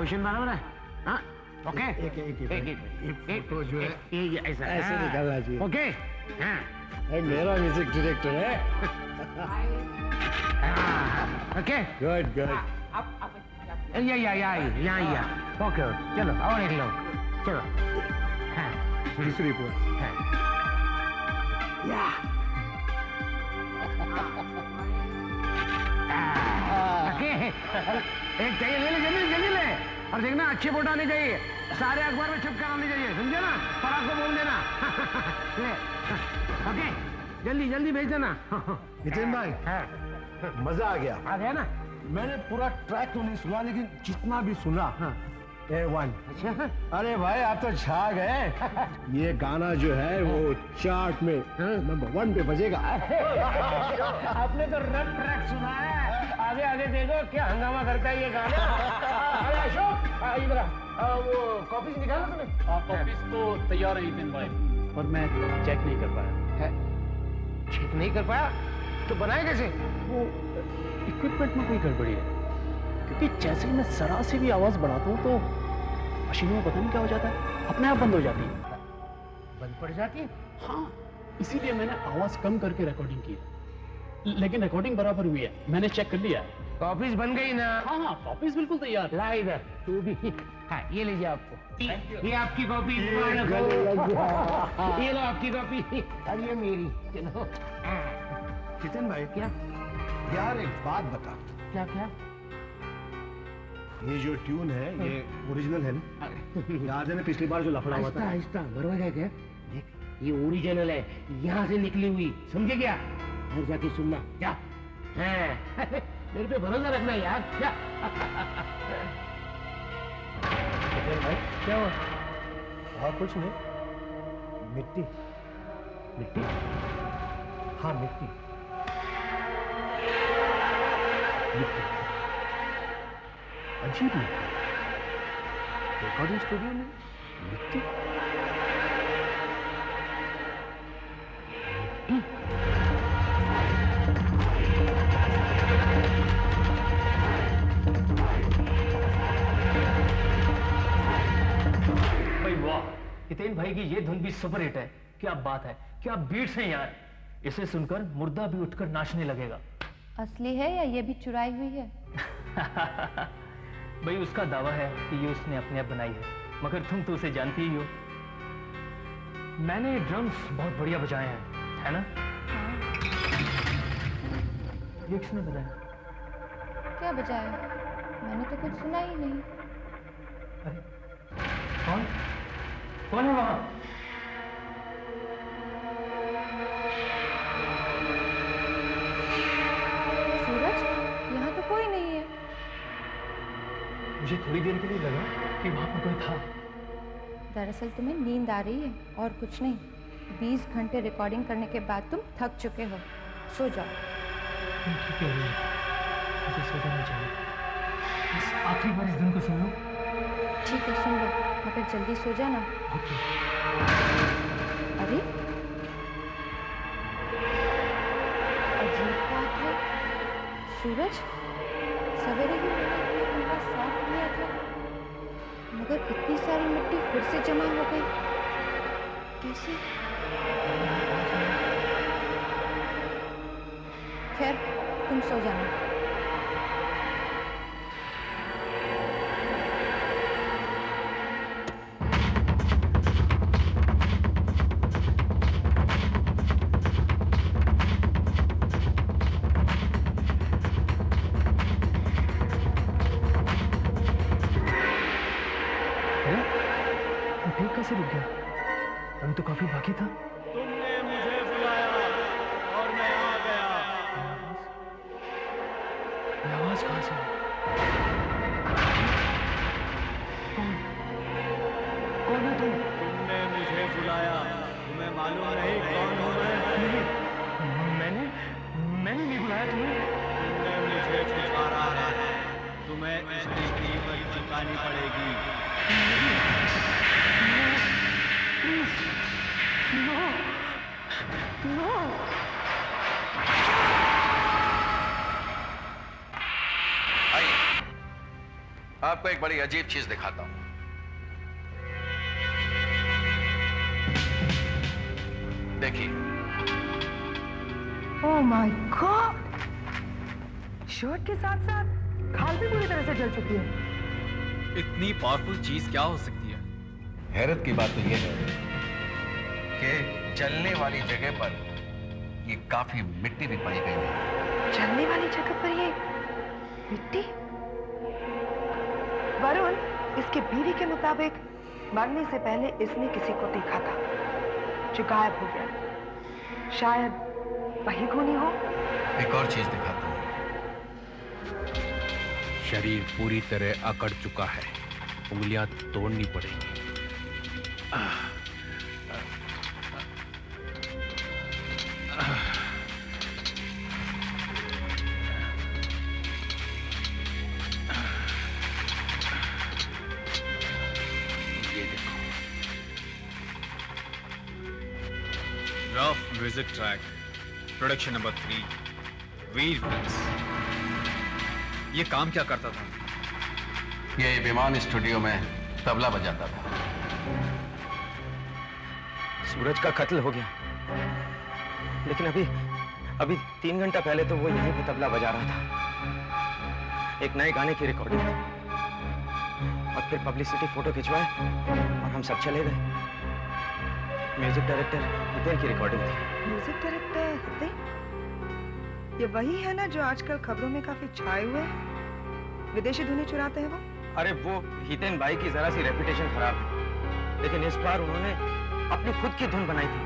Position बराबर है? हाँ ओके, एक फोटो जो है ये ऐसा ऐसे निकलना चाहिए। ओके हाँ भाई मेरा म्यूजिक डायरेक्टर है। Okay good good. या ओके चलो और एक लो चलो हाँ दूसरी पोज। हाँ या ओके एक चाहिए ले ले जल्दी ले और देखना अच्छी फोटो आनी चाहिए, सारे अखबार में छपकर आनी चाहिए, समझे ना? फराक को बोल देना ले ओके जल्दी भेज देना। नितिन भाई मजा आ गया। आ गया ना? मैंने पूरा ट्रैक तो नहीं सुना लेकिन जितना भी सुना A1। अच्छा अरे भाई आप तो छा गए। ये गाना जो है वो चार्ट में नंबर 1 पे बजेगा। आपने तो रफ ट्रैक सुना है, आगे आगे देखो क्या हंगामा करता है ये गाना। अरे अशोक इधर वो कॉपीज निकाला तूने? कॉपीज तो तैयार है नितिन भाई, पर मैं चेक नहीं कर पाया। चेक नहीं कर पाया तो बनाए कैसे? वो इक्विपमेंट में कोई गड़बड़ी है, क्योंकि जैसे ही मैं जरा सी भी आवाज बढ़ाता हूँ तो मशीनों में पता नहीं क्या हो जाता है, अपने आप बंद हो जाती है। बंद पड़ जाती है? हाँ, इसीलिए मैंने आवाज कम करके रिकॉर्डिंग की है, लेकिन रिकॉर्डिंग बराबर हुई है, मैंने चेक कर लिया है। कॉपीज बन गई ना? हाँ कॉपीज बिल्कुल तैयार। ला इधर तू भी। हाँ ये लीजिए आपको, ये आपकी कॉपी, ये लो आपकी कॉपी और ये मेरी। चलो नितिन भाई क्या यार एक बात बता, क्या क्या? ये जो ट्यून है ये ओरिजिनल है ना? याद है ना पिछली बार जो लफड़ा हुआ था? आहिस्ता बराबर है क्या? देख ये ओरिजिनल है, यहाँ से निकली हुई, समझे क्या? घर जाके सुनना क्या? हाँ मेरे पे भरोसा रखना यार क्या? भाई क्या हुआ? और कुछ नहीं, मिट्टी। मिट्टी? हाँ मिट्टी। अजीब है, रिकॉर्डिंग स्टूडियो में मिट्टी। भाई वाह, हितेन भाई की ये धुन भी सुपर हिट है। क्या बात है, क्या बीट्स हैं यार। इसे सुनकर मुर्दा भी उठकर नाचने लगेगा। असली है या ये भी चुराई हुई है? भाई उसका दावा है कि ये उसने अपने आप बनाई है, मगर तुम तो उसे जानती ही हो। मैंने ड्रम्स बहुत बढ़िया बजाए हैं, है ना? हाँ। ये किसने बताया? क्या बजाया? मैंने तो कुछ सुना ही नहीं। अरे कौन कौन है वहां? सूरज, यहाँ तो कोई नहीं है। मुझे थोड़ी देर के लिए लगा कि वहां पर कोई था। दरअसल तुम्हें नींद आ रही है और कुछ नहीं। 20 घंटे रिकॉर्डिंग करने के बाद तुम थक चुके हो, सो जाओ। तुम ठीक कह रही हो, मुझे सो जाना चाहिए। बस आखिरी बार इस दिन को सुन लो। ठीक है सुन लो, मगर जल्दी सो जाना। ओके। अरे अजीब बात है सूरज, सवेरे भी मैंने अपना कमरा साफ किया था, मगर इतनी सारी मिट्टी फिर से जमा हो गई। कैसे? खैर तुम सो जाना। कैसे रुक गया? अभी तो काफी बाकी था। तुमने मुझे बुलाया और मैं आ गया। ये आवाज कहां से? कौन कौन है तुम? तुमने मुझे बुलाया, तुम्हें मालूम नहीं कौन हूं मैं? मैंने नहीं बुलाया तुम्हें। तुमने मुझे पुकारा है, तुम्हें इसकी कीमत चुकानी पड़ेगी। आपको एक बड़ी अजीब चीज दिखाता हूं। देखिए। Oh my God! शर्ट के साथ साथ खाल भी पूरी तरह से जल चुकी है। इतनी पावरफुल चीज क्या हो सकती है? हैरत की बात तो यह है कि जलने वाली जगह पर ये काफी मिट्टी भी पाई गई है। जलने वाली जगह पर ये मिट्टी? वरुण, इसके बीवी के मुताबिक मरने से पहले इसने किसी को देखा था जो गायब हो गया। शायद वही खूनी हो। एक और चीज दिखाता हूं। शरीर पूरी तरह अकड़ चुका है, उंगलियां तोड़नी पड़ेंगी। ये देखो। Rough music track, production number 3, वीर फिल्म्स। ये काम क्या करता था? ये विमान स्टूडियो में तबला बजाता था। सूरज का कत्ल हो गया, लेकिन अभी 3 घंटा पहले तो वो यहीं पे तबला बजा रहा था। एक नए गाने की रिकॉर्डिंग थी और फिर पब्लिसिटी फोटो खिंचवाए और हम सब चले गए। म्यूजिक डायरेक्टर हितेन की रिकॉर्डिंग थी। Music director Hiten? ये वही है ना जो आजकल खबरों में काफी छाए हुए हैं? विदेशी धुनें चुराते हैं वो? अरे वो हितेन भाई की जरा सी रेपुटेशन खराब है, लेकिन इस बार उन्होंने अपनी खुद की धुन बनाई थी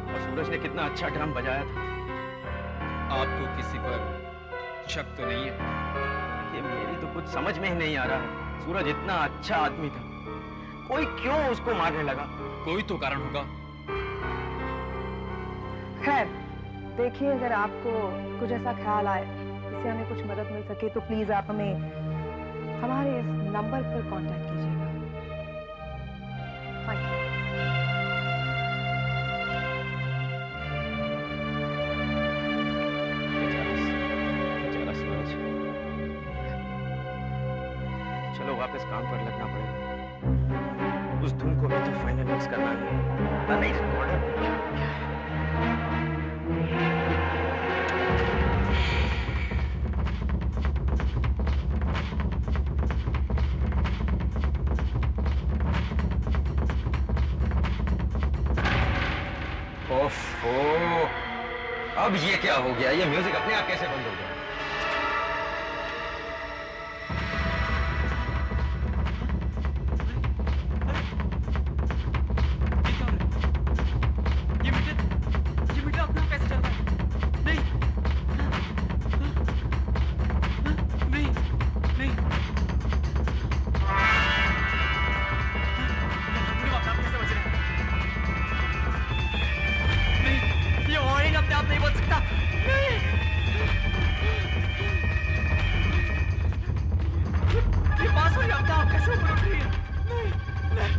और सूरज ने कितना अच्छा ड्रम बजाया था। आपको किसी पर शक तो नहीं है? ये मेरी तो कुछ समझ में ही नहीं आ रहा। सूरज इतना अच्छा आदमी था, कोई क्यों उसको मारने लगा? कोई तो कारण होगा। खैर, देखिए, अगर आपको कुछ ऐसा ख्याल आए जिससे हमें कुछ मदद मिल सके तो प्लीज आप हमें हमारे इस नंबर पर कांटेक्ट कीजिएगा। Thank you. बेचारा सूरज। चलो वापस काम पर लगना पड़ेगा। उस धुन को भी तो फाइनल मिक्स करना है। पता नहीं रिकॉर्डर में क्या हो गया है। ओफो, अब ये क्या हो गया? ये म्यूजिक अपने आप कैसे बंद हो गया? ये मीटर अपने आप कैसे चलता है? नहीं, नहीं, नहीं। अपने आप कैसे बच रहे हैं? नहीं, ये वायरिंग अपने आप नहीं बच सकता। नहीं, ये बांसुरी अपने आप कैसे ऊपर उठ रही है? नहीं, नहीं,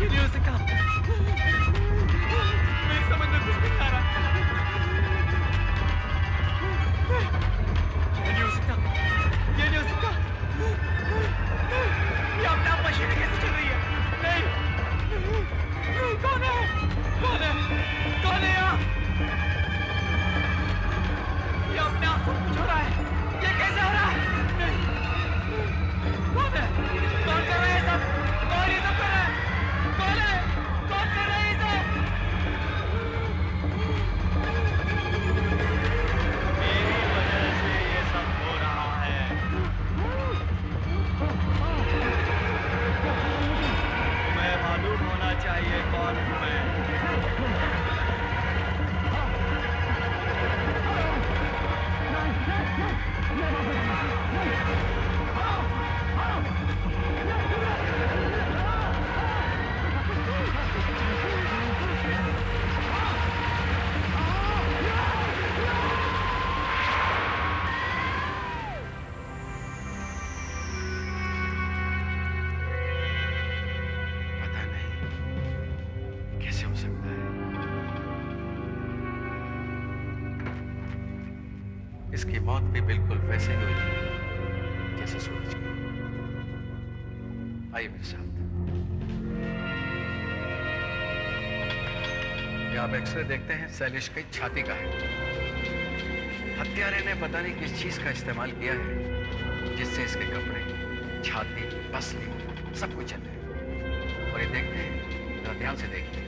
ये नहीं हो सकता। मेरी समझ में कुछ नहीं आ रहा। ये नहीं हो सकता, ये नहीं हो सकता। ये अपने आप मशीनें कैसे चल रही है? नहीं, नहीं, कौन है? कौन है? कौन है यहाँ? ये अपने आप सब कुछ हो रहा है। ये कैसे हो रहा है? नहीं, कौन है? कौन कर रहा है ये सब? कौन ये सब कर रहा है? कौन है? कौन कर रहा है ये सब? मेरी वजह से ये सब हो रहा है। तुम्हें मालूम होना चाहिए कौन हूँ मैं। पता नहीं कैसे हो सकता है। इसकी मौत भी बिल्कुल वैसे ही हुई जैसे सूरज की। आइए मेरे साथ। ये आप एक्सरे देखते हैं, शैलेश की छाती का है। हत्यारे ने पता नहीं किस चीज का इस्तेमाल किया है जिससे इसके कपड़े, छाती, पसली सब कुछ चल रहे हैं। और ये देखते हैं, जरा ध्यान से देखिए,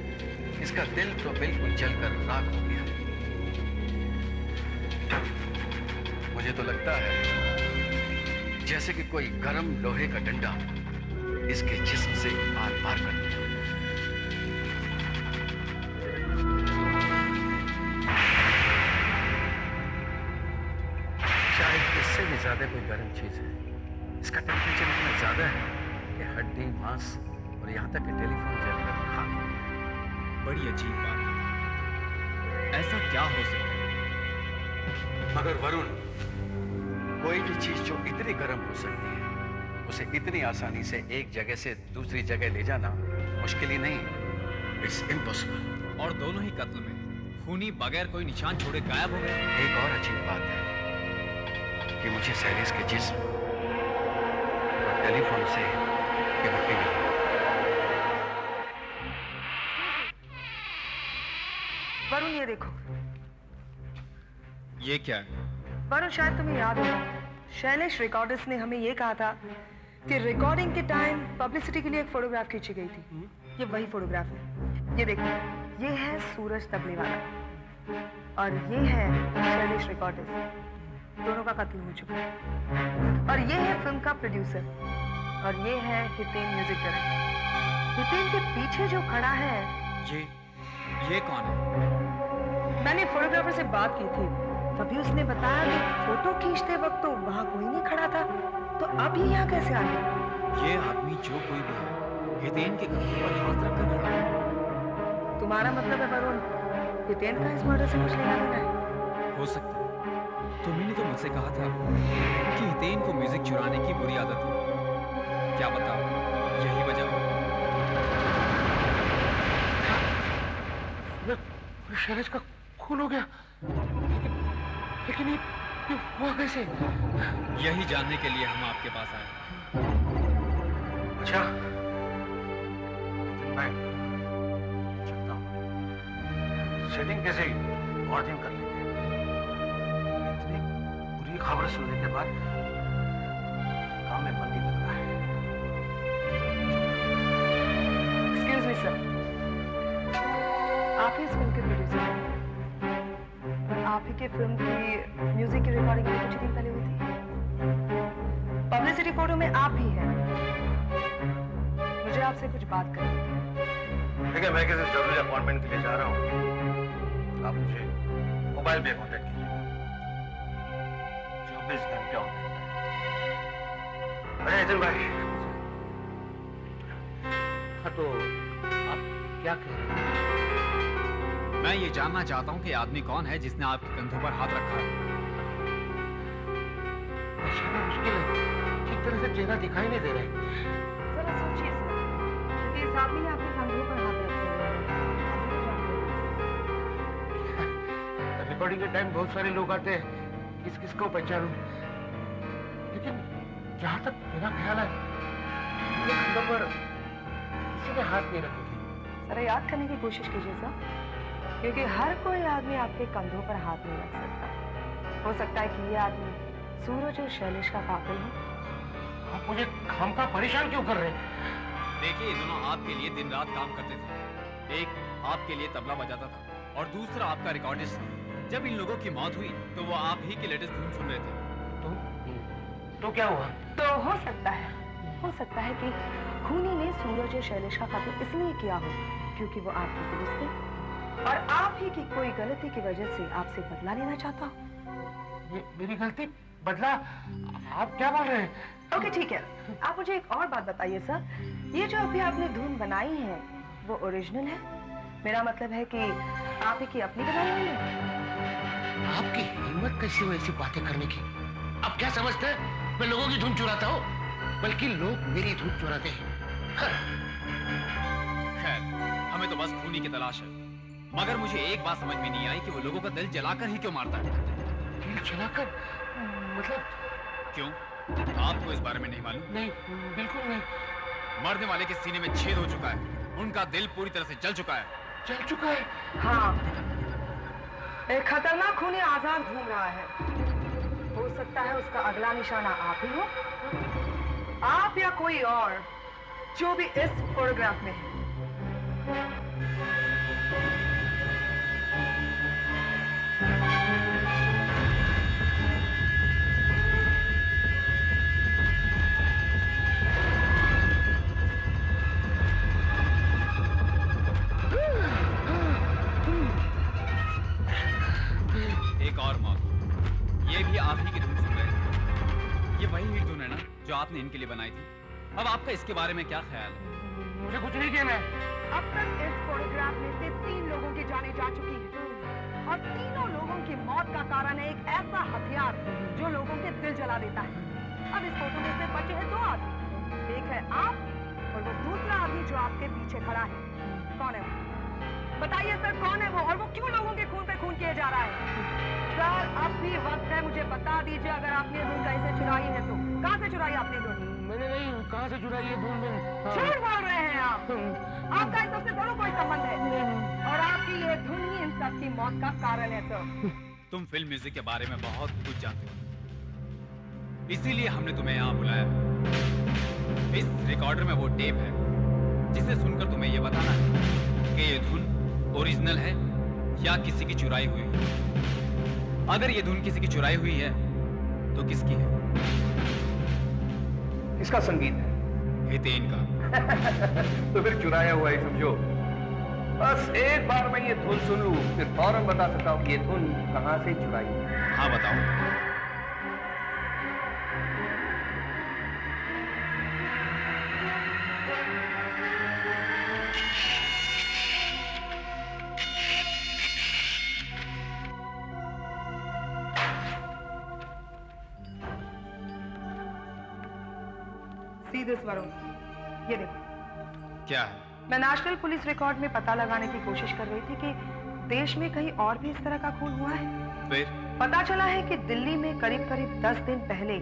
इसका दिल तो बिल्कुल जलकर राख हो गया है। मुझे तो लगता है जैसे कि कोई गर्म लोहे का डंडा इसके जिस्म से आर पार कर दिया। शायद इससे भी ज्यादा कोई गर्म चीज है। इसका टेम्परेचर इतना ज्यादा है कि हड्डी, मांस और यहां तक कि टेलीफोन जलकर खाक हो गया। बड़ी अजीब बात है, ऐसा क्या हो सकता है? मगर वरुण, कोई भी चीज जो इतनी गर्म हो सकती है उसे इतनी आसानी से एक जगह से दूसरी जगह ले जाना मुश्किल ही नहीं, इट्स इम्पॉसिबल। और दोनों ही कत्ल में खूनी बगैर कोई निशान छोड़े गायब हो गए। एक और अजीब बात है कि मुझे शैलेश के जिस्म और टेलीफोन से ये मिट्टी मिली। वरुण ये देखो। ये क्या है? वरुण शायद तुम्हें याद होगा, शैलेश रिकॉर्डर्स ने हमें ये कहा था कि रिकॉर्डिंग के टाइम पब्लिसिटी के लिए एक फोटोग्राफ खींची गई थी। ये वही फोटोग्राफ है। ये देखो, ये है सूरज तबले वाला और ये है शैलेश रिकॉर्डर्स। दोनों का कत्ल हो चुका है। और ये है फिल्म का प्रोड्यूसर और ये है हितेन म्यूजिक डायरेक्टर। हितेन के पीछे जो खड़ा है, ये कौन है? मैंने फोटोग्राफर से बात की थी, तभी उसने बताया कि फोटो खींचते वक्त तो वहां कोई नहीं खड़ा था, तो अब ये यहाँ कैसे आ गया? ये आदमी जो कोई भी है, हितेन के कंधे पर हाथ रखकर खड़ा है। तुम्हारा मतलब है वरुण, हितेन का इस मर्डर से कुछ लेना देना है? हो सकता है। तुम्ही ने तो मुझसे कहा था कि हितेन को म्यूजिक चुराने की बुरी आदत है। क्या पता यही वजह हो। शैलेश का खून हो गया, लेकिन ये हुआ कैसे? यही जानने के लिए हम आपके पास आए। अच्छा, लेकिन मैं चलता हूँ। सेटिंग कैसे और दिन कर लेंगे। इतनी बुरी खबर सुनने के बाद काम में मन नहीं लग रहा है। एक्सक्यूज मी सर, आप ही इस फिल्म के प्रोड्यूसर हैं और आप ही के फिल्म की म्यूजिक की रिकॉर्डिंग अभी कुछ ही दिन पहले हुई थी। पब्लिसिटी फोटो में आप ही हैं। मुझे आपसे कुछ बात करनी थी। देखिए, मैं किसी जरूरी अपॉइंटमेंट के लिए जा रहा हूँ। आप मुझे मोबाइल पे कॉन्टेक्ट कीजिएगा। 24 घंटे ऑन रहता है। अरे नितिन भाई। हाँ, तो आप क्या कह रहे हैं? मैं ये जानना चाहता हूँ कि आदमी कौन है जिसने आपके कंधों पर हाथ रखा है। पहचानना मुश्किल है, ठीक तरह से चेहरा दिखाई नहीं दे रहा है। जरा सोचिए सर, क्योंकि इस आदमी ने आपके कंधों पर हाथ रखे हुए हैं। रिकॉर्डिंग के टाइम बहुत सारे लोग आते हैं, किस किस को पहचानूं? लेकिन जहां तक मेरा ख्याल है, मेरे कंधों पर किसी ने हाथ नहीं रखे थे। जरा याद करने की कोशिश कीजिए सर, क्योंकि हर कोई आदमी आपके कंधों पर हाथ नहीं रख सकता। हो सकता है कि ये आदमी सूरज और शैलेश का कातिल हो। आप मुझे खामखा परेशान क्यों कर रहे हैं? देखिए, ये दोनों आपके लिए दिन रात काम करते थे। एक आपके लिए तबला बजाता था और दूसरा आपका रिकॉर्डिस्ट था। जब इन लोगों की मौत हुई तो वो आप ही की लेटेस्ट धुन सुन रहे थे। तो क्या हुआ? तो हो सकता है कि खूनी ने सूरज और शैलेश का कत्ल इसलिए किया हो क्योंकि वो आपके दोस्त थे और आप ही की कोई गलती की वजह से आपसे बदला लेना चाहता हो। मेरी गलती? बदला? आप क्या बोल रहे हैं? ओके ठीक है, आप मुझे एक और बात बताइए सर, ये जो अभी आपने धुन बनाई है वो ओरिजिनल है? मेरा मतलब है कि आप ही की अपनी बनाई हुई है? आपकी हिम्मत कैसी हुई ऐसी बातें करने की? आप क्या समझते हैं मैं लोगों की धुन चुराता हूँ? बल्कि लोग मेरी धुन चुराते हैं। खैर, हमें तो बस खूनी की तलाश है। मगर मुझे एक बात समझ में नहीं आई कि वो लोगों का दिल जलाकर ही क्यों मारता है। दिल जलाकर? मतलब क्यों? आपको इस बारे में नहीं मालूम? नहीं, बिल्कुल नहीं। मरने वाले के सीने में छेद हो चुका है, उनका दिल पूरी तरह से जल चुका है। चल चुका है? हाँ, एक खतरनाक खूनी आजाद घूम रहा है। हो सकता है उसका अगला निशाना आप ही हो, आप या कोई और, जो भी इस फोटोग्राफ में है। एक और मौत, ये भी आप ही की धुन सुन रहे हैं। ये वही हिट धुन है ना जो आपने इनके लिए बनाई थी। अब आपका इसके बारे में क्या ख्याल है? मुझे कुछ नहीं कहना है। अब तक इस फोटोग्राफ में से 3 लोगों की जानें जा चुकी हैं और तीनों लोगों की मौत का कारण है एक ऐसा हथियार जो लोगों के दिल जला देता है। अब इस फोटो में से बचे हैं 2 आदमी, एक है आप और वो दूसरा आदमी जो आपके पीछे खड़ा है। कौन है वो? बताइए सर, कौन है वो और वो क्यों लोगों के खून पे खून किए जा रहा है? सर, अब भी वक्त है, मुझे बता दीजिए अगर आपने धुन कहीं से चुराई है तो। कहाँ से चुराई आपने धुन? मैंने नहीं, कहाँ से चुराई है धुन? झूठ बोल रहे हैं आप। आपका इस सबसे जरूर कोई संबंध है और आपकी ये धुन ही इन सब की मौत का कारण है सर। तुम फिल्म म्यूजिक के बारे में बहुत कुछ जानते हो, इसीलिए हमने तुम्हें यहाँ बुलाया। इस रिकॉर्डर में वो टेप है जिसे सुनकर तुम्हें ये बताना है कि ये धुन ओरिजिनल है या किसी की चुराई हुई है। अगर ये धुन किसी की चुराई हुई है तो किसकी है? किसका संगीत है? हितेन का। तो फिर चुराया हुआ ही समझो। बस एक बार मैं ये धुन सुन लूं, फिर फौरन बता सकता हूँ कि ये धुन कहाँ से चुराई है। हाँ बताओ। सीधे वरुण, ये देखो। क्या है? मैं नेशनल पुलिस रिकॉर्ड में पता लगाने की कोशिश कर रही थी कि देश में कहीं और भी इस तरह का खून हुआ है। फिर पता चला है कि दिल्ली में करीब करीब 10 दिन पहले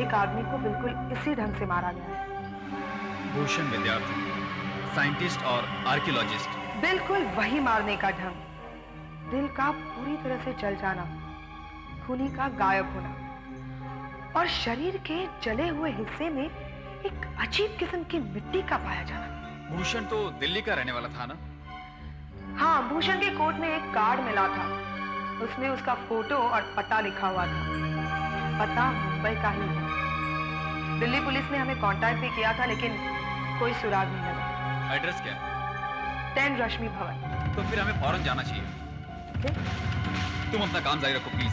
एक आदमी को बिल्कुल इसी ढंग से मारा गया है। भूषण विद्यार्थी, साइंटिस्ट और आर्कियोलॉजिस्ट। बिल्कुल वही मारने का ढंग, दिल का पूरी तरह से जल जाना, खूनी का गायब होना और शरीर के जले हुए हिस्से में एक अजीब किस्म की मिट्टी का पाया जाना। भूषण तो दिल्ली का रहने वाला था ना? हाँ, भूषण के कोट में एक कार्ड मिला था, उसमें उसका फोटो और पता लिखा हुआ था। पता मुंबई का ही है। दिल्ली पुलिस ने हमें कांटेक्ट भी किया था लेकिन कोई सुराग नहीं लगा। एड्रेस क्या है? 10 रश्मि भवन। तो फिर हमें फौरन जाना चाहिए। तुम अपना काम जारी रखो प्लीज।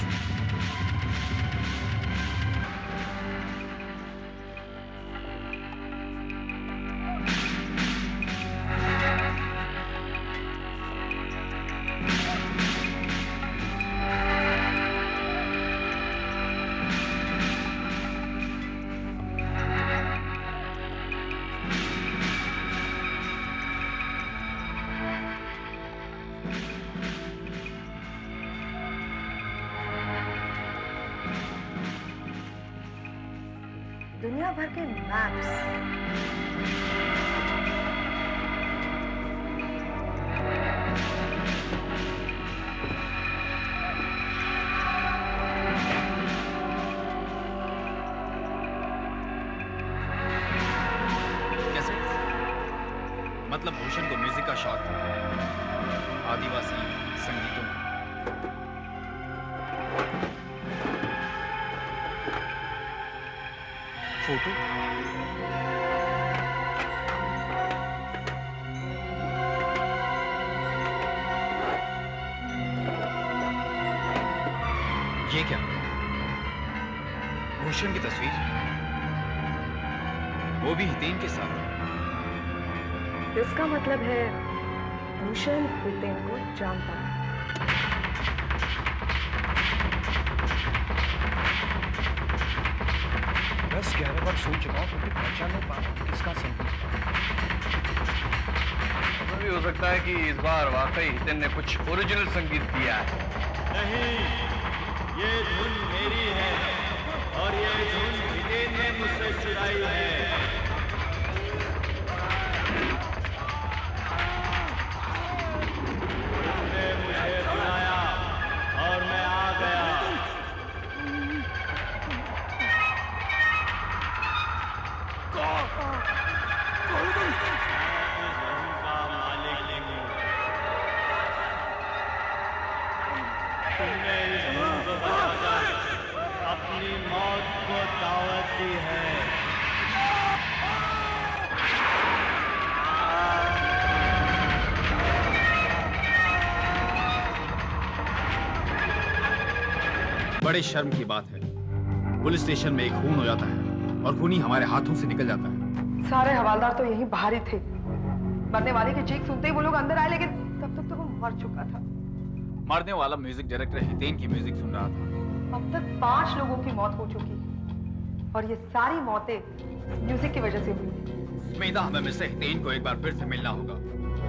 दुनिया भर के मैप्स, कैसे? मतलब भूषण को म्यूजिक का शौक था, आदिवासी संगीतों का। फोटो? ये क्या? भूषण की तस्वीर, वो भी हितेन के साथ। इसका मतलब है भूषण हितेन को जानता था। बस 11 बार सुन चुका हूँ, फिर भी पहचान नहीं पा रहा किसका संगीत। ऐसा भी हो सकता है कि इस बार वाकई हितेन ने कुछ ओरिजिनल संगीत दिया है। नहीं, ये धुन मेरी है और ये धुन हितेन ने मुझसे चुराई है। तुमने इस मुल्क को जाकर अपनी मौत को दावत दी है। बड़े शर्म की बात है, पुलिस स्टेशन में एक खून हो जाता है और खूनी हमारे हाथों से निकल जाता है। सारे हवालदार तो यहीं बाहर ही थे। मरने वाले की चीख सुनते ही वो लोग अंदर आए, लेकिन तब तक तो वो मर चुका था। मरने वाला म्यूजिक डायरेक्टर हितेन की म्यूजिक सुन रहा था। अब तक 5 लोगों की मौत हो चुकी है और ये सारी मौतें म्यूजिक की वजह से हुई हैं। स्मिता, हमें मिस्टर हितेन को एक बार फिर से मिलना होगा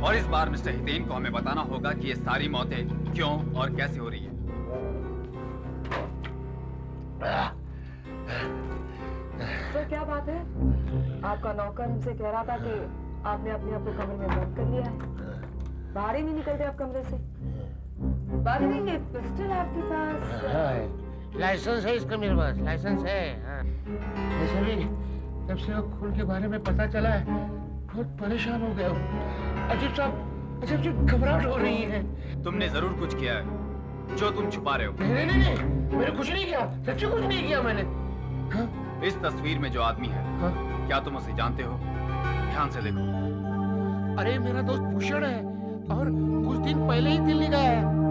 और इस बार मिस्टर हितेन को हमें बताना होगा कि ये सारी मौतें क्यों और कैसे हो रही है। सर, क्या बात है? आपका नौकर हमसे कह रहा था कि आपने अपने आप को कमरे में बंद कर लिया है, बाहर ही नहीं निकलते आप कमरे से। बात नहीं, ये पिस्टल आपके पास? लाइसेंस है इसका मेरे पास, लाइसेंस है। हाँ। वैसे भी जब से वो खून के बारे में पता चला है बहुत परेशान हो गया हूँ। अजीब सी घबराहट हो रही है। तुमने जरूर कुछ किया है जो तुम छुपा रहे हो। नहीं, मैंने कुछ नहीं किया, सच्ची कुछ नहीं किया मैंने। हाँ? इस तस्वीर में जो आदमी है, हाँ? क्या तुम उसे जानते हो? ध्यान से देखो। अरे मेरा दोस्त भूषण है और कुछ दिन पहले ही दिल्ली गया है।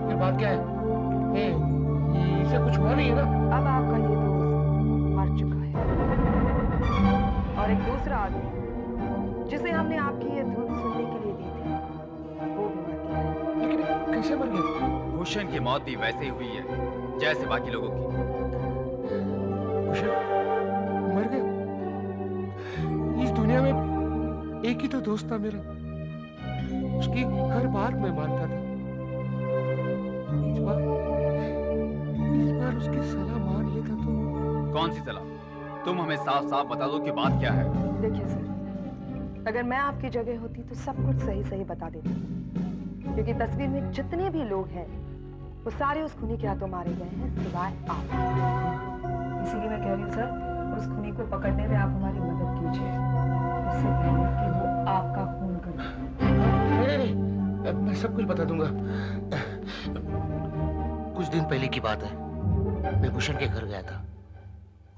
फिर बात क्या है? इसे कुछ हुआ नहीं है ना? अब आपका ये दोस्त मर चुका है और एक दूसरा आदमी जिसे हमने आपकी ये धुन सुनने के लिए दी थी, वो भी मर गया है। लेकिन कैसे मर गया? भूषण की मौत भी वैसे ही हुई है जैसे बाकी लोगों की। भूषण मर गया? इस दुनिया में एक ही तो दोस्त था मेरा, उसकी हर बात मैं मानता था। इस बार उसकी सलाह मान लेता तो। कौन सी सलाह? तुम हमें साफ साफ बता दो कि बात क्या है। देखिए सर, अगर मैं आपकी जगह होती तो सब कुछ सही सही बता देती, क्योंकि तस्वीर में जितने भी लोग हैं वो सारे उस खूनी के हाथों मारे गए हैं सिवाय आप। इसीलिए मैं कह रही हूँ सर, उस खूनी को पकड़ने में आप हमारी मदद कीजिए, इससे पहले कि वो आपका खून करे। नहीं, मैं सब कुछ बता दूंगा। कुछ दिन पहले की बात है, मैं भूषण के घर गया था।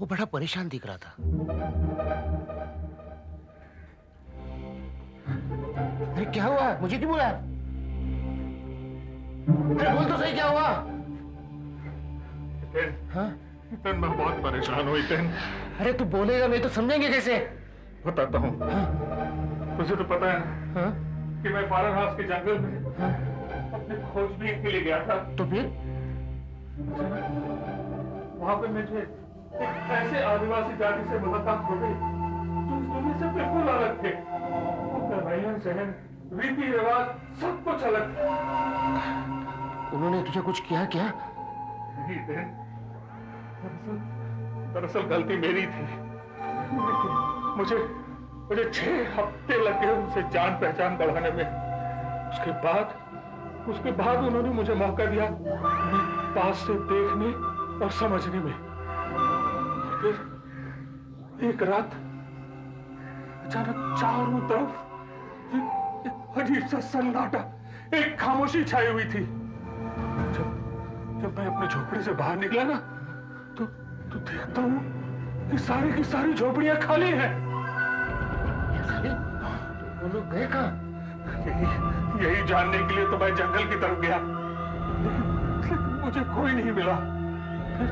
वो बड़ा परेशान दिख रहा था। अरे क्या हुआ? मुझे क्यों बुलाया? अरे बोल तो सही, क्या हुआ? हाँ? मैं बहुत परेशान हूँ हितेन। अरे तू बोलेगा नहीं तो समझेंगे कैसे? बताता हूँ। हाँ? तुझे तो पता है ना, हाँ? कि मैं फॉरेन हाउस के जंगल में हाँ? अपने खोजबीन के लिए गया था। तो फिर? वहाँ पे मुझे एक ऐसे आदिवासी जाति से मुलाकात हो गई जो इस दुनिया से बिल्कुल अलग थे। उनका रहन सहन, रीति रिवाज सब कुछ अलग था। उन्होंने तुझे कुछ किया क्या? नहीं बहन, दरअसल गलती मेरी थी। मुझे 6 हफ्ते लगे उनसे जान पहचान बढ़ाने में। उसके बाद उन्होंने मुझे मौका दिया उन्हें पास से देखने और समझने में। फिर एक रात अचानक चारों तरफ एक अजीब सा सन्नाटा, एक खामोशी छाई हुई थी। जब मैं अपने झोपड़ी से बाहर निकला ना, तो देखता हूँ कि सारी की सारी झोपड़ियां खाली हैं। वो लोग गए कहाँ? यही जानने के लिए तो मैं जंगल की तरफ गया, लेकिन मुझे कोई नहीं मिला। फिर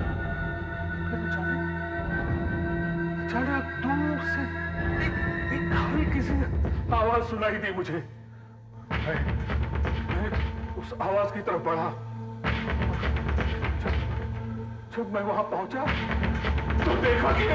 अचानक दूर से एक हल्की सी आवाज सुनाई दी मुझे। मैं उस आवाज की तरफ बढ़ा। जब मैं वहां पहुंचा तो देखा कि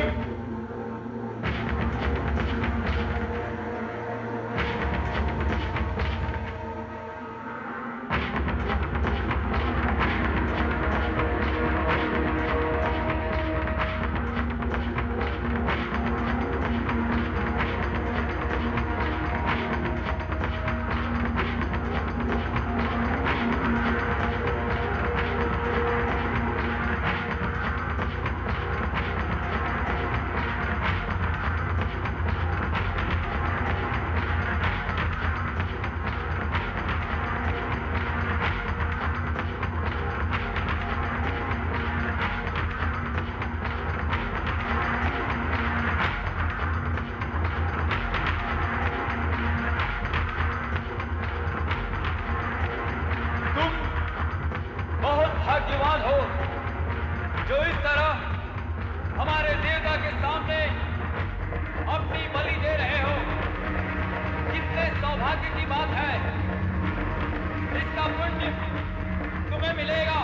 तुम बहुत भाग्यवान हो जो इस तरह हमारे देवता के सामने अपनी बलि दे रहे हो। कितने सौभाग्य की बात है। इसका पुण्य तुम्हें मिलेगा,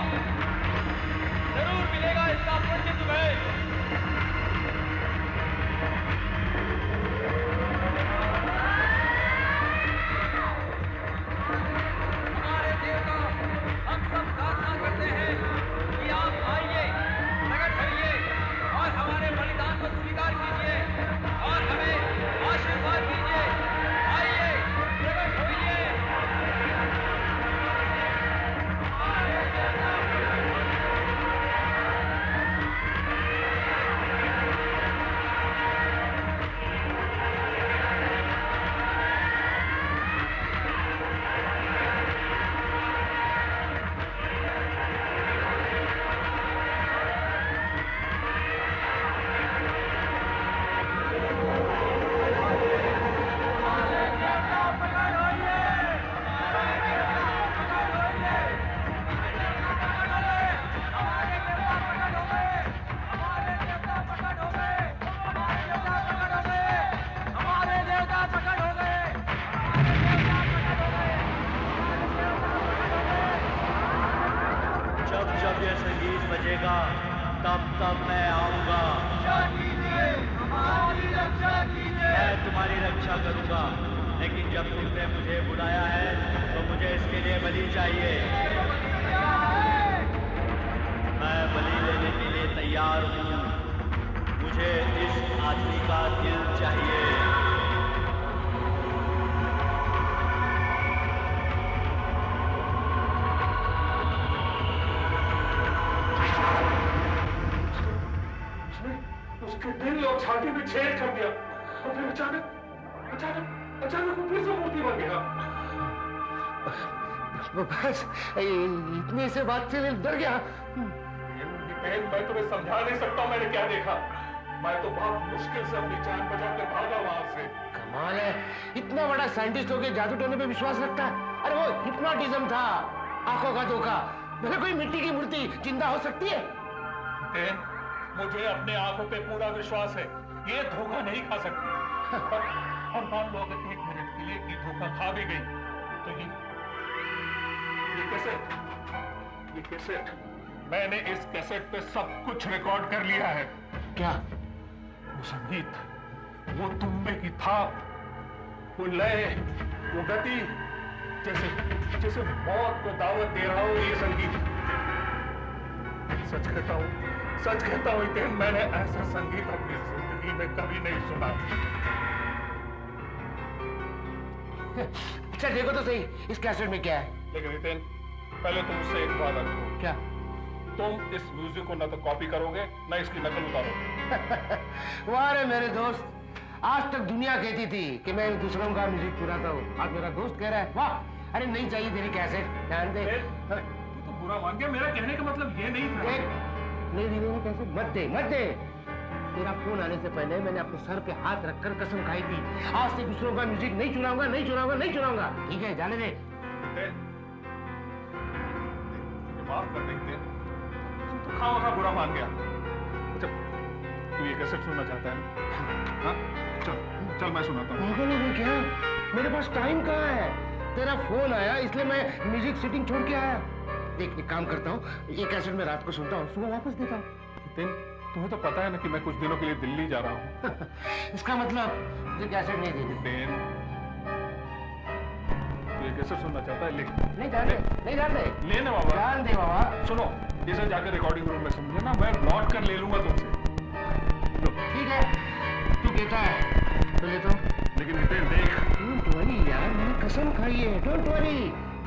जरूर मिलेगा इसका पुण्य तुम्हें। हमारे देवता हम सब प्रार्थना करते हैं कि आप आइए, प्रकट होइए और हमारे बलिदान को स्वीकार कीजिए और हमें आशीर्वाद दीजिए। आइए, प्रकट होइए। जब जब ये संगीत बजेगा तब तब मैं आऊंगा। मैं तुम्हारी रक्षा करूंगा, लेकिन जब तुमने मुझे बुलाया है तो मुझे इसके लिए बलि चाहिए। मैं बलि लेने के लिए तैयार हूँ। मुझे इस आदमी का दिल चाहिए। उसके दिल और छाती में छेद कर दिया और फिर अचानक वो फिर से मूर्ति बन गया। बस इतनी से बात से डर गया। मैं तुम्हें समझा नहीं सकता मैंने क्या देखा। मैं तो बहुत मुश्किल से अपनी जान बचा कर भागा वहां से। कमाल है, इतना बड़ा साइंटिस्ट होके जादू टोने पे विश्वास रखता है। अरे वो हिप्नोटिज्म था, आंखों का धोखा। भले कोई मिट्टी की मूर्ति जिंदा हो सकती है। मुझे अपने आंखों पे पूरा विश्वास है, ये धोखा नहीं खा सकती। और मान लो अगर 1 मिनट के लिए ये धोखा खा भी गई तो ये कैसेट मैंने इस कैसेट पे सब कुछ रिकॉर्ड कर लिया है। क्या? वो संगीत, वो तुम्बे की थाप, वो लय, वो गति, जैसे मौत को दावत दे रहा हो ये संगीत। सच कहता हूँ इतेन, मैंने ऐसा संगीत अपनी जिंदगी में कभी नहीं सुना। अच्छा देखो तो सही इस कैसेट में क्या है। लेकिन इतेन, पहले तुम मुझसे एक वादा करो। क्या? तुम इस म्यूजिक को न तो कॉपी करोगे न इसकी नकल उतारोगे। वाह रे मेरे दोस्त, आज तक दुनिया कहती थी कि मैं दूसरों का म्यूजिक चुराता हूँ, आज मेरा दोस्त कह रहा है वाह। अरे नहीं चाहिए तेरी कैसेट, ध्यान दे। तू तो बुरा मान गया, मेरा कहने का मतलब ये नहीं था। नहीं दीदी कैसे मत दे। तेरा फोन आने से पहले मैंने अपने सर पे हाथ रखकर कसम खाई थी, आज से दूसरों का म्यूजिक नहीं चुराऊंगा। ठीक है, जाने दे। माफ कर दे, तू खाओ बुरा मान गया। अच्छा, तू ये कैसेट सुनना चाहता है? हाँ? चल मैं सुनाता हूँ। पागल हो क्या? मेरे पास टाइम कहाँ है? तेरा फोन आया इसलिए मैं म्यूजिक सिटिंग छोड़ के आया। देख एक काम करता हूँ, ये कैसेट में रात को सुनता हूँ, सुबह वापस देता हूँ। तुम्हें तो पता है ना कि मैं कुछ दिनों के लिए दिल्ली जा रहा हूँ। इसका मतलब मुझे कैसेट नहीं देगी। ये कैसेट सुनना चाहता है? नहीं जान दे। लेना बाबा। जान दे बाबा। सुनो, इसे जाकर रिकॉर्डिंग रूम में सुन लेना, मैं लौट कर ले लूंगा तुमसे। ठीक है, तू कहता है तो लेता हूँ। लेकिन इतेन देख, डोंट वरी यार, मैंने कसम खाई है, डोंट वरी।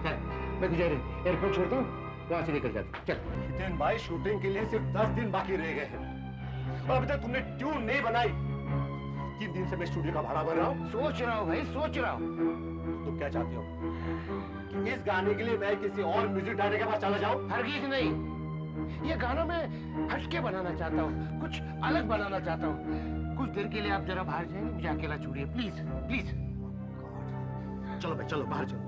चल मैं तुझे एयरपोर्ट छोड़ता हूँ, वहां से निकल जाता। चल। हितेन भाई, शूटिंग के लिए सिर्फ 10 दिन बाकी रह गए हैं और अभी तक तुमने ट्यून नहीं बनाई। 3 दिन से मैं स्टूडियो का भाड़ा भर रहा हूँ। सोच रहा हूँ। तुम क्या चाहते हो कि इस गाने के लिए मैं किसी और म्यूजिक डायरेक्टर के पास चला जाऊं? हरगिज नहीं, ये गाना मैं हटके बनाना चाहता हूँ, कुछ अलग बनाना चाहता हूँ। कुछ देर के लिए आप जरा बाहर जाइए, मुझे अकेला छोड़िए प्लीज। चलो भाई, चलो बाहर चलो।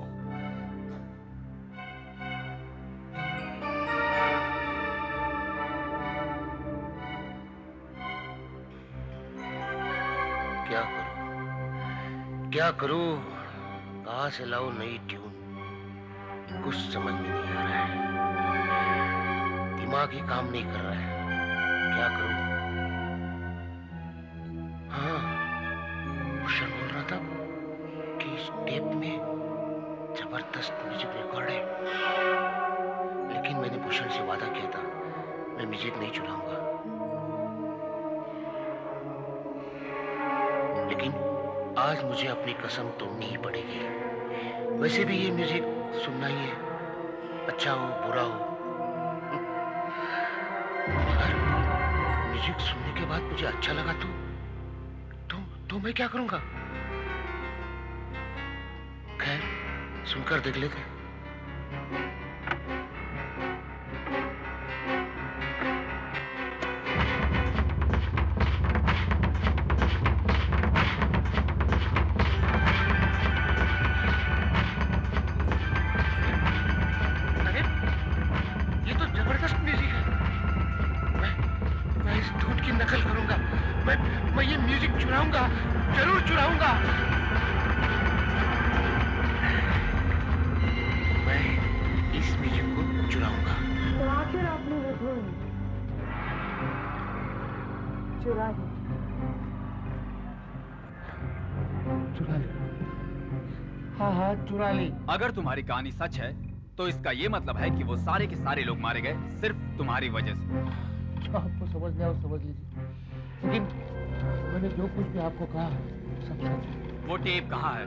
क्या करूं? कहां से लाऊं नई ट्यून? कुछ समझ में नहीं आ रहा है। दिमाग ही काम नहीं कर रहा है। क्या करूं? हाँ, भूषण बोल रहा था कि इस टेप में जबरदस्त म्यूजिक रिकॉर्ड है। लेकिन मैंने भूषण से वादा किया था, मैं म्यूजिक नहीं चुराऊंगा। लेकिन आज मुझे अपनी कसम तोड़नी ही पड़ेगी। वैसे भी ये म्यूजिक सुनना ही है, अच्छा हो बुरा हो। अगर म्यूजिक सुनने के बाद मुझे अच्छा लगा तो मैं क्या करूंगा? खैर, सुनकर देख लेते हैं। जरूर चुराऊंगा। मैं इस म्यूजिक को चुराऊंगा। तो आखिर आपने वो धुन चुरा ली। हाँ, चुरा ली। अगर तुम्हारी कहानी सच है तो इसका ये मतलब है कि वो सारे के सारे लोग मारे गए सिर्फ तुम्हारी वजह से। जो आपको समझना है वो समझ लीजिए, लेकिन मैंने जो कुछ भी आपको कहा सब सच है। वो टेप कहाँ है?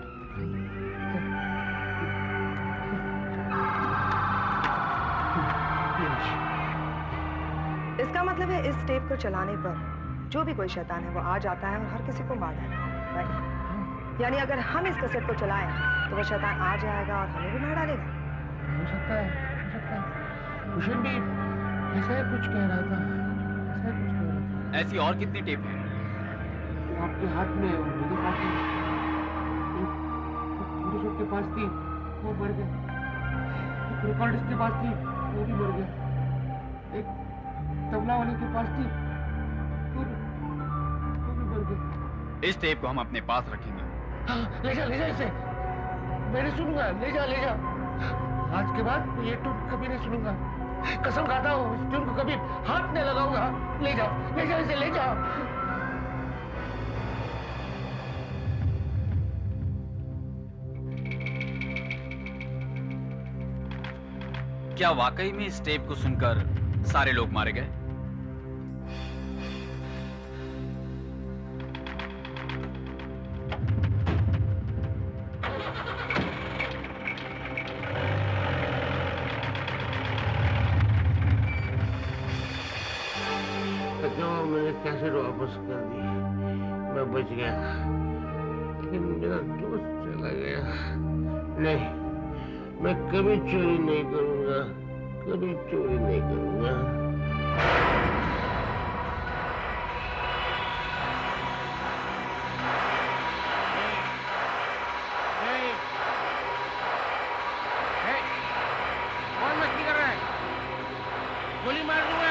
इसका मतलब है इस टेप को चलाने पर जो भी कोई शैतान है वो आ जाता है और हर किसी को मार डालता है, राइट? यानी अगर हम इस कैसेट को चलाएं तो वो शैतान आ जाएगा और हमें भी मार डालेगा। हो सकता है। भूषण भी ऐसा ही कुछ कह रहा था। ऐसी और कितनी टेप है? आपके हाथ में मेरे पास थी, के पास थी, वो मर गया। एक रिकॉर्डिस्ट के पास थी, वो भी मर गया। एक तबला वाले के पास थी, वो भी मर गया। इस टेप को हम अपने पास रखेंगे। हाँ, ले जा इसे। मैं नहीं सुनूंगा। ले जा। आज के बाद ये टून कभी नहीं सुनूंगा। कसम खाता हूँ, इस टून को कभी हाथ नहीं लगाऊंगा। ले जा इसे, ले जा। क्या वाकई में इस टेप को सुनकर सारे लोग मारे गए? मैंने कैसेट वापस कर दी, मैं बच गया, लेकिन मेरा दोस्त चला गया। नहीं, मैं कभी चोरी नहीं करूंगा, कभी चोरी नहीं करूंगा। कौन मस्ती कर रहा है? गोली मार दूंगा।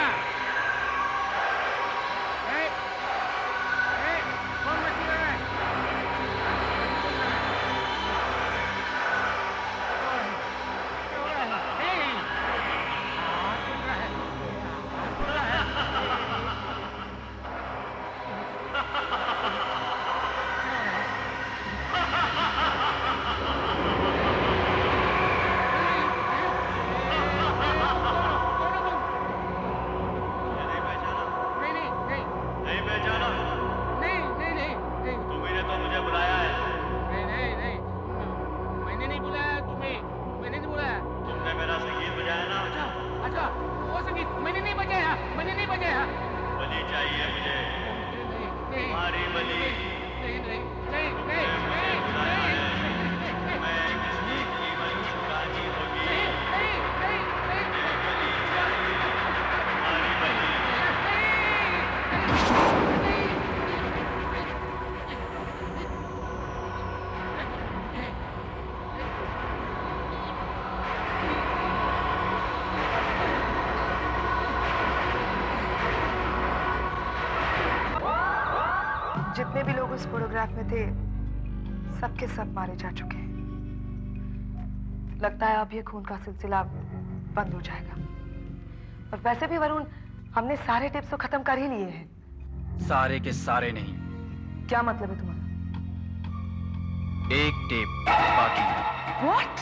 जितने भी लोग उस फोटोग्राफ में थे सबके सब मारे जा चुके हैं। लगता है अब ये खून का सिलसिला बंद हो जाएगा। और वैसे भी वरुण, हमने सारे टिप्स तो खत्म कर ही लिए हैं। सारे के सारे नहीं, क्या मतलब है तुम्हारा? एक टेप बाकी है। What?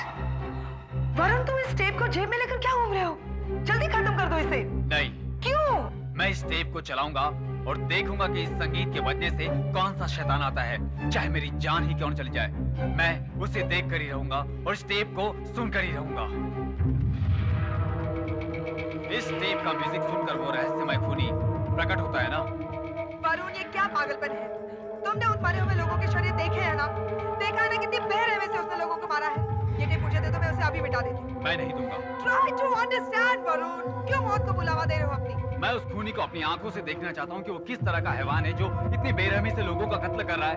वरुण, तुम इस टेप को जेब में लेकर क्या घूम रहे हो? जल्दी खत्म कर दो इसे। नहीं, क्यों? मैं इस टेप को चलाऊंगा और देखूंगा कि इस संगीत के बजने से कौन सा शैतान आता है, चाहे मेरी जान ही क्यों न चली जाए। मैं उसे देख कर ही रहूंगा और इस टेप को सुन कर ही रहूंगा। इस टेप का म्यूजिक सुनकर वो रहस्यमय खूनी प्रकट होता है ना। वरुण, ये क्या पागलपन है? तुमने उन मरे हुए लोगों के शरीर देखे हैं ना? देखा है ना कितनी बेरहमी से उसने लोगों को मारा है? ये टेप मुझे दे दो, मैं उसे अभी मिटा देती हूँ। मैं नहीं दूंगा। Try to understand, Varun. क्यों मौत को बुलावा दे रहे हो अपनी? मैं उस खूनी को अपनी आंखों से देखना चाहता हूँ कि वो किस तरह का हैवान है जो इतनी बेरहमी से लोगों का कत्ल कर रहा है।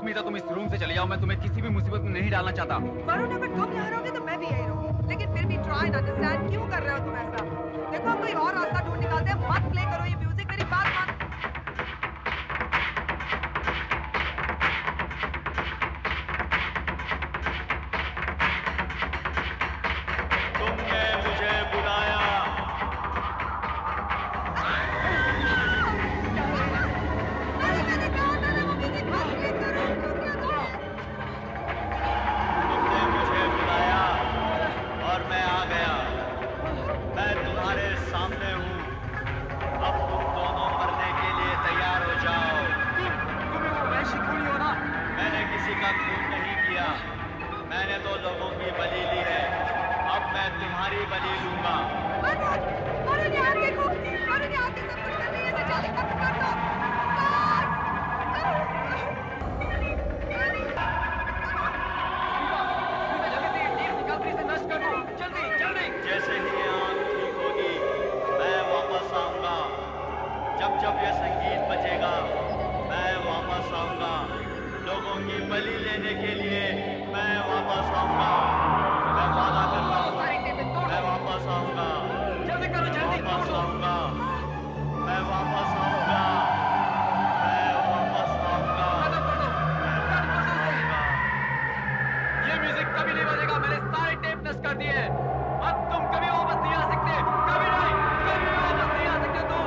स्मिता, तुम इस रूम से चले जाओ, मैं तुम्हें किसी भी मुसीबत में नहीं डालना चाहता। वरुण, अगर तुम यहाँ रहोगे तो मैं भी यहीं रहूंगी, लेकिन फिर भी try and understand, क्यों कर रहे हो तुम ऐसा? देखो, हम कोई और रास्ता ढूंढ निकालते हैं। मत प्ले करो ये म्यूजिक, मेरी बात मान। तुमने मुझे बुलाया। मैंने कहा था ना वो म्यूजिक मत प्ले करो। तुमने मुझे बुलाया और मैं आ गया। मैं तुम्हारे सामने हूँ। अब तुम दोनों मरने के लिए तैयार हो जाओ। तुम्हें वो वैश्य खूनी हो ना? मैंने किसी का खून नहीं किया। मैंने तो लोगों की बलि ली है। अब मैं तुम्हारी बलि लूंगा। वरुण, यहाँ देखो। वरुण, यहाँ के सब कुछ कर रही है। इसे जल्दी खत्म कर दो। जैसे ही ये आंख ठीक होगी मैं वापस आऊंगा। जब जब ये संगीत बजेगा मैं वापस आऊंगा। लोगों की बलि लेने के लिए मैं वापस आऊंगा। मैं वादा करता हूँ, मैं वापस आऊंगा। जल्दी करो, जल्दी वापस आऊंगा। मैं वापस आऊंगा। मैं वापस आऊंगा। ये म्यूजिक कभी नहीं बजेगा। मैंने सारे टेप नष्ट कर दिए हैं। अब तुम कभी वापस नहीं आ सकते। कभी नहीं, कभी वापस नहीं आ सकते तुम।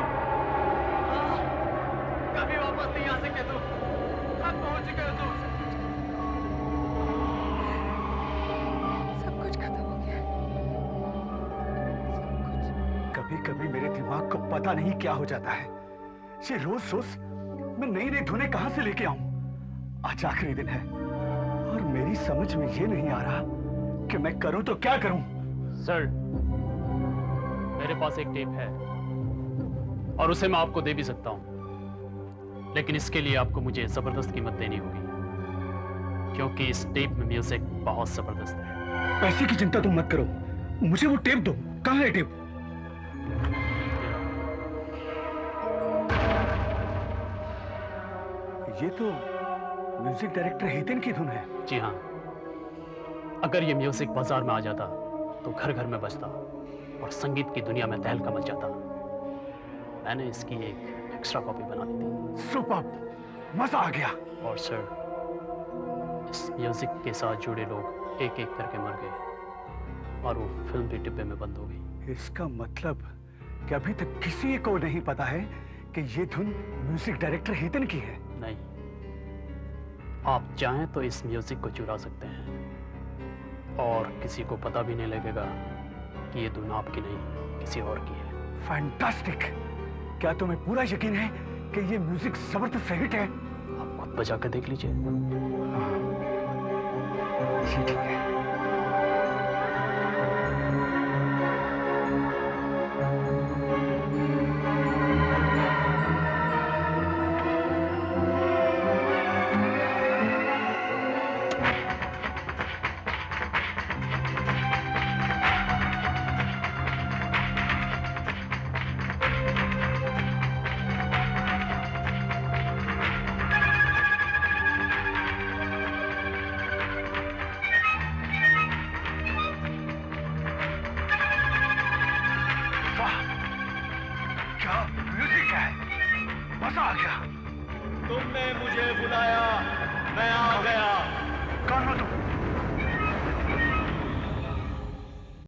कभी वापस नहीं आ सकते तुम। खत्म हो चुके हो तुम। सब कुछ खत्म हो गया। कभी कभी मेरे दिमाग को पता नहीं क्या हो जाता है। ये रोज रोज मैं नई नई धुनें कहां से लेके आऊं। आज आखिरी दिन है और मेरी समझ में ये नहीं आ रहा कि मैं करूं तो क्या करूं। सर, मेरे पास एक टेप है और उसे मैं आपको दे भी सकता हूं, लेकिन इसके लिए आपको मुझे जबरदस्त कीमत देनी होगी, क्योंकि इस टेप में म्यूजिक बहुत जबरदस्त है। पैसे की चिंता तुम मत करो, मुझे वो टेप दो। कहां है टेप? ये तो म्यूजिक डायरेक्टर हेतन की धुन है। जी हाँ, अगर ये म्यूजिक बाजार में आ जाता तो घर घर में बजता और संगीत की दुनिया में तहलका मच जाता। मैंने इसकी एक एक्स्ट्रा कॉपी बना दी थी। सुपर, मजा आ गया। और सर, इस म्यूजिक के साथ जुड़े लोग एक एक करके मर गए और वो फिल्म भी डिब्बे में बंद हो गई। इसका मतलब कि अभी तक किसी को नहीं पता है कि ये धुन म्यूजिक डायरेक्टर हेतन की है। नहीं, आप चाहें तो इस म्यूजिक को चुरा सकते हैं और किसी को पता भी नहीं लगेगा कि ये धुन आपकी नहीं किसी और की है। फैंटास्टिक! क्या तुम्हें पूरा यकीन है कि ये म्यूजिक जबरदस्त हिट है? आप खुद बजा कर देख लीजिए। ये ठीक है। तुमने मुझे बुलाया, मैं आ गया। कौन हो तुम?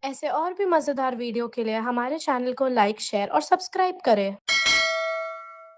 ऐसे और भी मज़ेदार वीडियो के लिए हमारे चैनल को लाइक, शेयर और सब्सक्राइब करें।